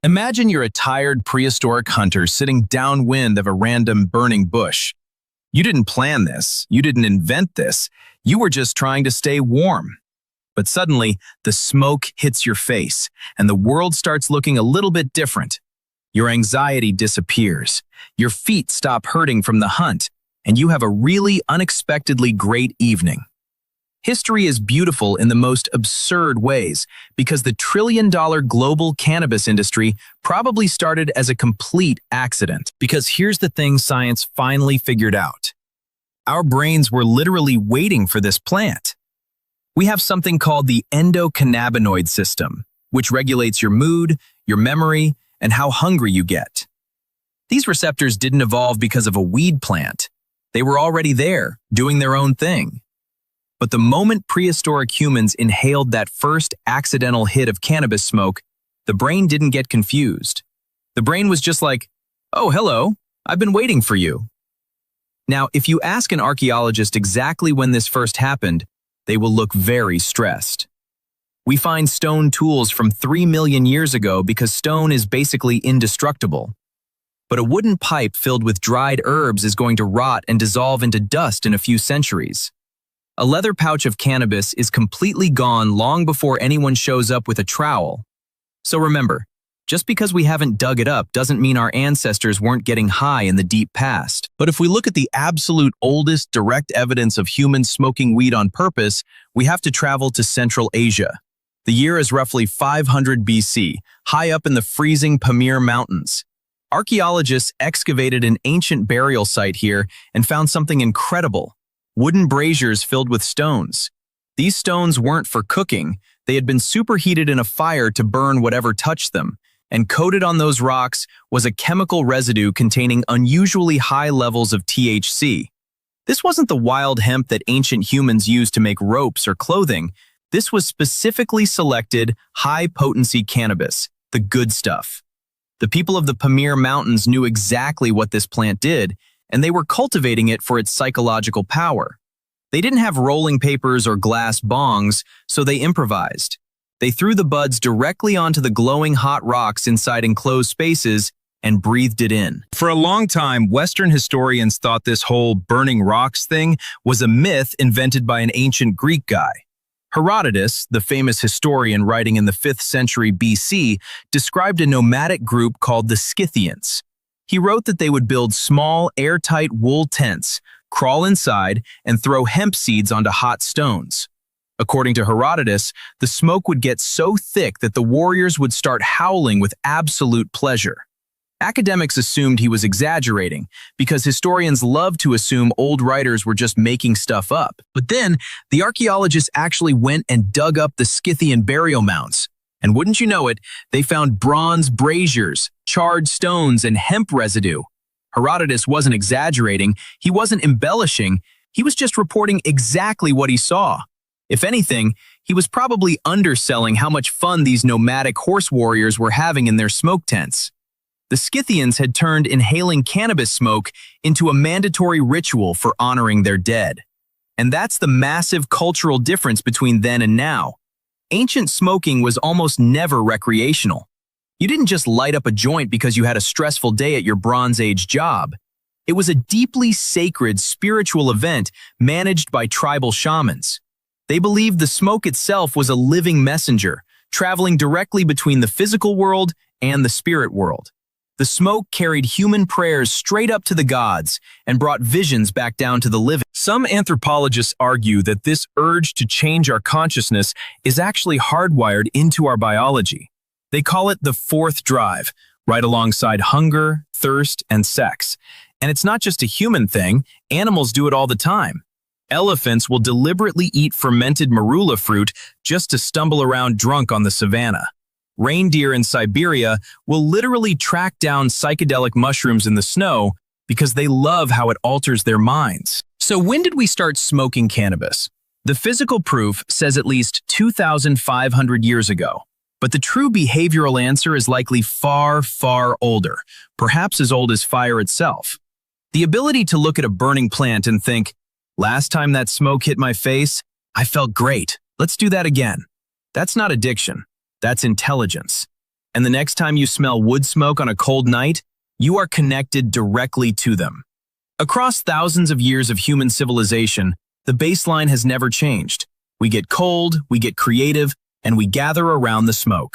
Imagine you're a tired prehistoric hunter sitting downwind of a random burning bush. You didn't plan this, you didn't invent this, you were just trying to stay warm. But suddenly, the smoke hits your face, and the world starts looking a little bit different. Your anxiety disappears, your feet stop hurting from the hunt, and you have a really unexpectedly great evening. History is beautiful in the most absurd ways because the trillion-dollar global cannabis industry probably started as a complete accident. Because here's the thing science finally figured out. Our brains were literally waiting for this plant. We have something called the endocannabinoid system, which regulates your mood, your memory, and how hungry you get. These receptors didn't evolve because of a weed plant. They were already there, doing their own thing. But the moment prehistoric humans inhaled that first accidental hit of cannabis smoke, the brain didn't get confused. The brain was just like, "Oh, hello, I've been waiting for you." Now, if you ask an archaeologist exactly when this first happened, they will look very stressed. We find stone tools from 3 million years ago because stone is basically indestructible. But a wooden pipe filled with dried herbs is going to rot and dissolve into dust in a few centuries. A leather pouch of cannabis is completely gone long before anyone shows up with a trowel. So remember, just because we haven't dug it up doesn't mean our ancestors weren't getting high in the deep past. But if we look at the absolute oldest direct evidence of humans smoking weed on purpose, we have to travel to Central Asia. The year is roughly 500 BC, high up in the freezing Pamir Mountains. Archaeologists excavated an ancient burial site here and found something incredible. Wooden braziers filled with stones. These stones weren't for cooking, they had been superheated in a fire to burn whatever touched them, and coated on those rocks was a chemical residue containing unusually high levels of THC. This wasn't the wild hemp that ancient humans used to make ropes or clothing. This was specifically selected high-potency cannabis, the good stuff. The people of the Pamir Mountains knew exactly what this plant did, and they were cultivating it for its psychological power. They didn't have rolling papers or glass bongs, so they improvised. They threw the buds directly onto the glowing hot rocks inside enclosed spaces and breathed it in. For a long time, Western historians thought this whole burning rocks thing was a myth invented by an ancient Greek guy. Herodotus, the famous historian writing in the 5th century BC, described a nomadic group called the Scythians. He wrote that they would build small, airtight wool tents, crawl inside, and throw hemp seeds onto hot stones. According to Herodotus, the smoke would get so thick that the warriors would start howling with absolute pleasure. Academics assumed he was exaggerating, because historians love to assume old writers were just making stuff up. But then, the archaeologists actually went and dug up the Scythian burial mounds. And wouldn't you know it, they found bronze braziers, charred stones, and hemp residue. Herodotus wasn't exaggerating, he wasn't embellishing, he was just reporting exactly what he saw. If anything, he was probably underselling how much fun these nomadic horse warriors were having in their smoke tents. The Scythians had turned inhaling cannabis smoke into a mandatory ritual for honoring their dead. And that's the massive cultural difference between then and now. Ancient smoking was almost never recreational. You didn't just light up a joint because you had a stressful day at your Bronze Age job. It was a deeply sacred spiritual event managed by tribal shamans. They believed the smoke itself was a living messenger, traveling directly between the physical world and the spirit world. The smoke carried human prayers straight up to the gods and brought visions back down to the living. Some anthropologists argue that this urge to change our consciousness is actually hardwired into our biology. They call it the fourth drive, right alongside hunger, thirst, and sex. And it's not just a human thing, animals do it all the time. Elephants will deliberately eat fermented marula fruit just to stumble around drunk on the savannah. Reindeer in Siberia will literally track down psychedelic mushrooms in the snow because they love how it alters their minds. So when did we start smoking cannabis? The physical proof says at least 2,500 years ago. But the true behavioral answer is likely far, far older, perhaps as old as fire itself. The ability to look at a burning plant and think, "Last time that smoke hit my face, I felt great. Let's do that again." That's not addiction. That's intelligence. And the next time you smell wood smoke on a cold night, you are connected directly to them. Across thousands of years of human civilization, the baseline has never changed. We get cold, we get creative, and we gather around the smoke.